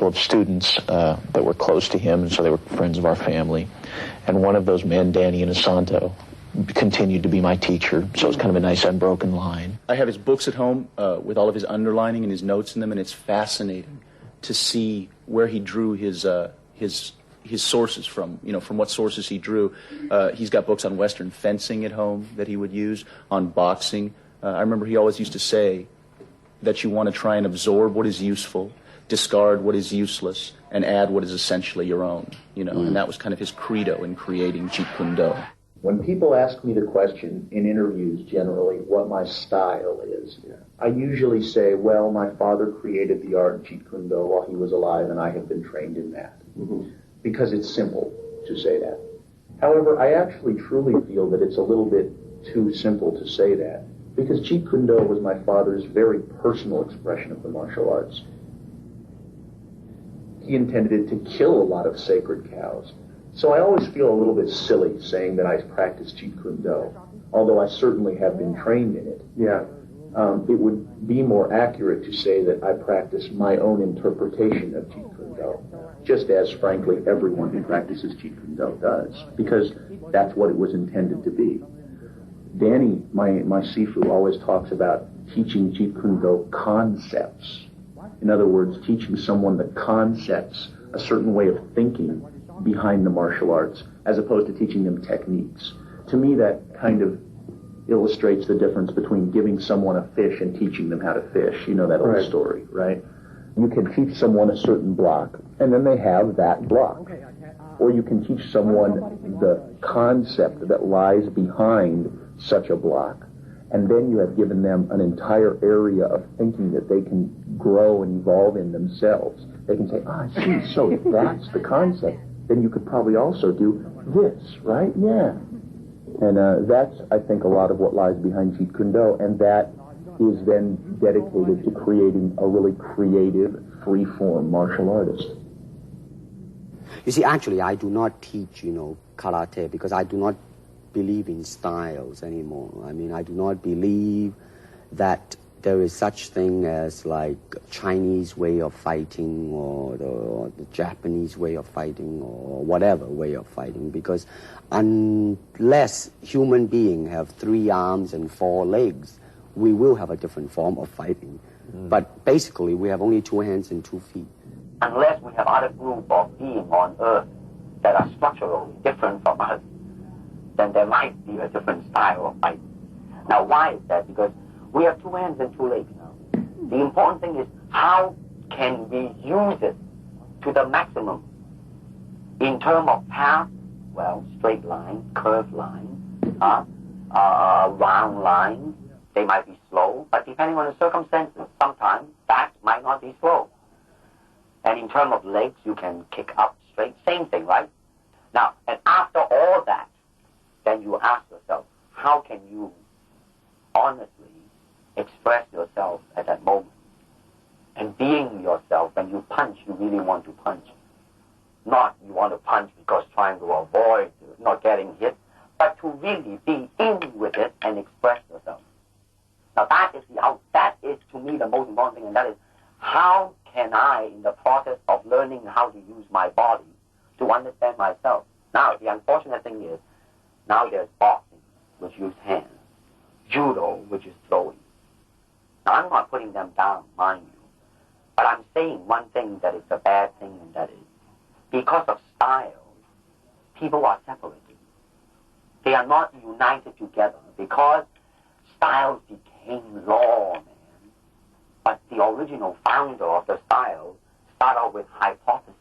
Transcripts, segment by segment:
of students that were close to him, and so they were friends of our family. And one of those men, Danny Inosanto, continued to be my teacher, so it's kind of a nice unbroken line. I have his books at home with all of his underlining and his notes in them, and it's fascinating to see where he drew his sources from, from what sources he drew. He's got books on Western fencing at home that he would use, on boxing. I remember he always used to say that you want to try and absorb what is useful, discard what is useless, and add what is essentially your own, and that was kind of his credo in creating Jeet Kune Do. When people ask me the question in interviews generally what my style is, I usually say, well, my father created the art of Jeet Kune Do while he was alive, and I have been trained in that. Because it's simple to say that. However, I actually truly feel that it's a little bit too simple to say that, because Jeet Kune Do was my father's very personal expression of the martial arts. He intended it to kill a lot of sacred cows. So I always feel a little bit silly saying that I practice Jeet Kune Do, although I certainly have been trained in it. It would be more accurate to say that I practice my own interpretation of Jeet Kune Do, just as, frankly, everyone who practices Jeet Kune Do does, because that's what it was intended to be. Danny, my Sifu, always talks about teaching Jeet Kune Do concepts. In other words, teaching someone the concepts, a certain way of thinking behind the martial arts, as opposed to teaching them techniques. To me, that kind of illustrates the difference between giving someone a fish and teaching them how to fish. You know that old story, right? You can teach someone a certain block, and then they have that block. Or you can teach someone the concept that lies behind such a block, and then you have given them an entire area of thinking that they can grow and evolve in themselves. They can say, I see, so if that's the concept, then you could probably also do this, right? Yeah. And that's, I think, a lot of what lies behind Jeet Kune Do, and that is then dedicated to creating a really creative, free-form martial artist. You see, actually, I do not teach, karate, because I do not believe in styles anymore. I mean, I do not believe that there is such thing as like Chinese way of fighting or the Japanese way of fighting or whatever way of fighting, because unless human beings have 3 arms and 4 legs, we will have a different form of fighting. But basically, we have only 2 hands and 2 feet. Unless we have other group of beings on Earth that are structurally different from us, then there might be a different style of fighting. Now, why is that? Because we have 2 hands and 2 legs now. The important thing is how can we use it to the maximum in terms of path, well, straight line, curved line, round line. They might be slow, but depending on the circumstances, sometimes that might not be slow. And in terms of legs, you can kick up straight, same thing, right? Now, and after all that, then you ask yourself, how can you honestly express yourself at that moment? And being yourself, when you punch, you really want to punch. Not you want to punch because trying to avoid not getting hit, but to really be in with it and express yourself. Now that is to me the most important thing, and that is how can I, in the process of learning how to use my body, to understand myself. Now, the unfortunate thing is, now there's boxing, which uses hands, judo, which is throwing. Now, I'm not putting them down, mind you, but I'm saying one thing that is a bad thing, and that is, because of styles, people are separated. They are not united together, because styles became law, man. But the original founder of the style started out with hypotheses.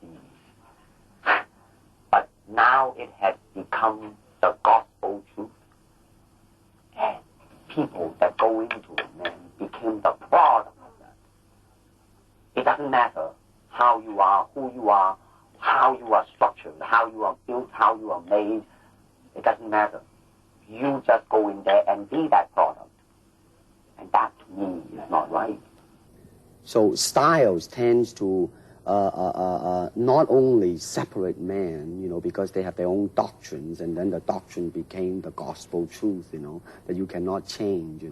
But now it has become the gospel truth. And people that go into it, man, became the product of that. It doesn't matter how you are, who you are, how you are structured, how you are built, how you are made. It doesn't matter. You just go in there and be that product. And that, to me, is not right. So styles tends to not only separate men, because they have their own doctrines, and then the doctrine became the gospel truth, that you cannot change,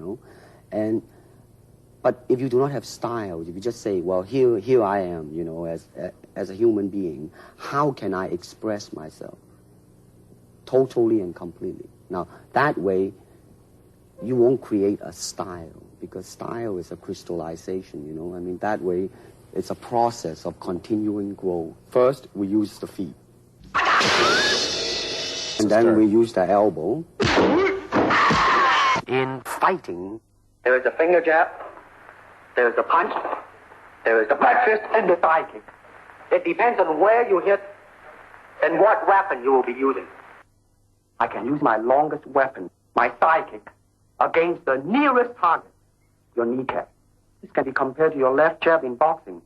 But if you do not have styles, if you just say, well, here I am, you know, as a human being, how can I express myself totally and completely? Now, that way, you won't create a style, because style is a crystallization, you know. I mean, that way, it's a process of continuing growth. First, we use the feet. And then we use the elbow. In fighting, there is a finger jab, there is a punch, there is the back fist, and the thigh kick. It depends on where you hit and what weapon you will be using. I can use my longest weapon, my thigh kick, against the nearest target, your kneecap. This can be compared to your left jab in boxing,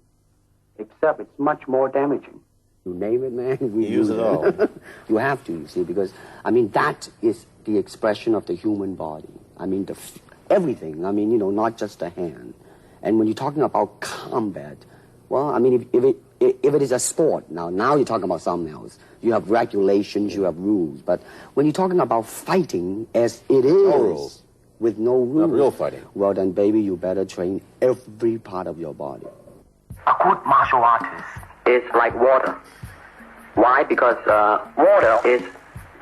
except it's much more damaging. You name it, man, we use it all. You have to, you see, because, I mean, that is the expression of the human body. I mean, everything, I mean, you know, not just the hand. And when you're talking about combat, well, I mean, if it is a sport, now you're talking about something else. You have regulations, you have rules. But when you're talking about fighting as it is, no rules. With no rules, not real fighting, well, then, baby, you better train every part of your body. A good martial artist is like water. Why? Because water is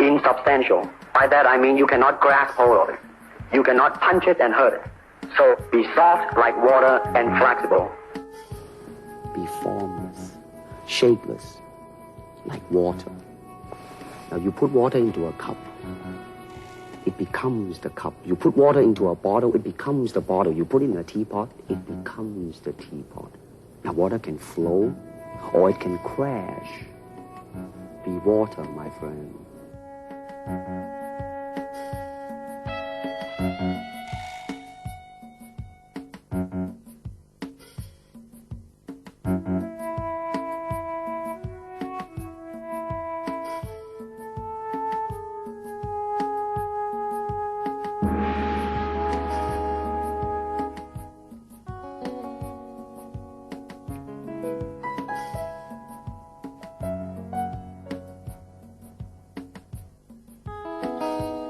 insubstantial. By that I mean you cannot grasp hold of it. You cannot punch it and hurt it. So be soft like water and flexible. Be formless, shapeless, like water. Now you put water into a cup, it becomes the cup. You put water into a bottle, it becomes the bottle. You put it in a teapot, it becomes the teapot. Now water can flow or it can crash. Be water, my friend.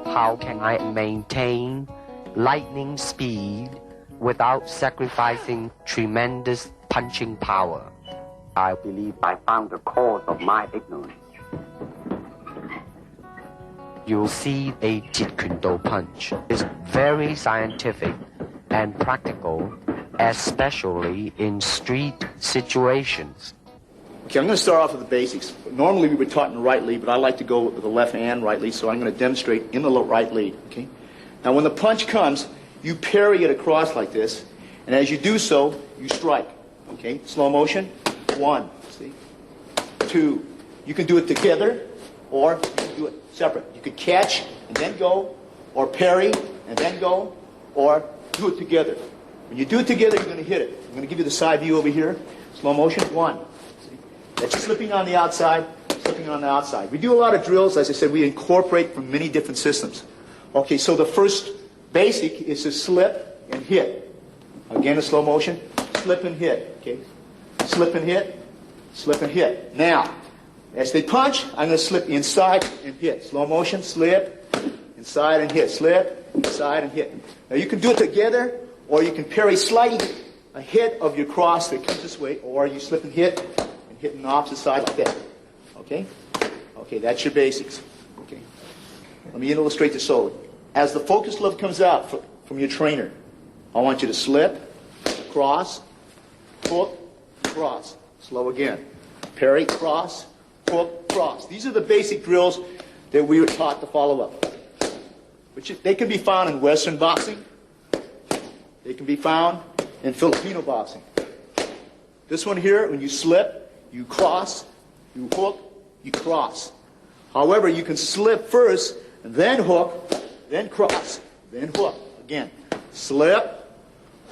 How can I maintain lightning speed without sacrificing tremendous punching power? I believe I found the cause of my ignorance. You'll see a Jeet Kune Do punch is very scientific and practical, especially in street situations. Okay, I'm going to start off with the basics. Normally we were taught in the right lead, but I like to go with the left and right lead, so I'm going to demonstrate in the right lead. Okay. Now when the punch comes, you parry it across like this, and as you do so, you strike. Okay, slow motion. 1, see, 2. You can do it together, or you can do it separate. You could catch and then go, or parry and then go, or do it together. When you do it together, you're going to hit it. I'm going to give you the side view over here. Slow motion. 1. That's slipping on the outside, slipping on the outside. We do a lot of drills. As I said, we incorporate from many different systems. Okay, so the first basic is to slip and hit. Again, a slow motion. Slip and hit. Okay, slip and hit, slip and hit. Now, as they punch, I'm going to slip inside and hit. Slow motion, slip, inside and hit. Slip, inside and hit. Now, you can do it together, or you can parry slightly ahead of your cross that comes this way, or you slip and hit on the opposite side like that. Okay? Okay, that's your basics. Okay. Let me illustrate this slowly. As the focus glove comes out from your trainer, I want you to slip, cross, hook, cross. Slow again. Parry, cross, hook, cross. These are the basic drills that we were taught to follow up. Which they can be found in Western boxing. They can be found in Filipino boxing. This one here, when you slip, you cross, you hook, you cross. However, you can slip first, then hook, then cross, then hook. Again, slip,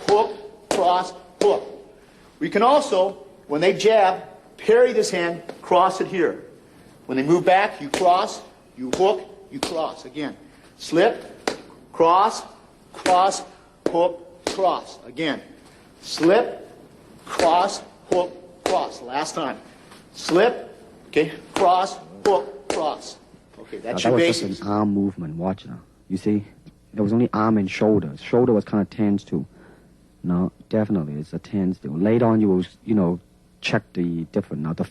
hook, cross, hook. We can also, when they jab, parry this hand, cross it here. When they move back, you cross, you hook, you cross. Again, slip, cross, cross, hook, cross. Again, slip, cross, hook, cross. Last time. Slip, okay, cross, hook, cross. Okay, that's your basics. That was just an arm movement. Watch now. You see? There was only arm and shoulders. Shoulder was kind of tense too. Now, definitely, it's a 10 still. Later on, you will, check the different. Now, the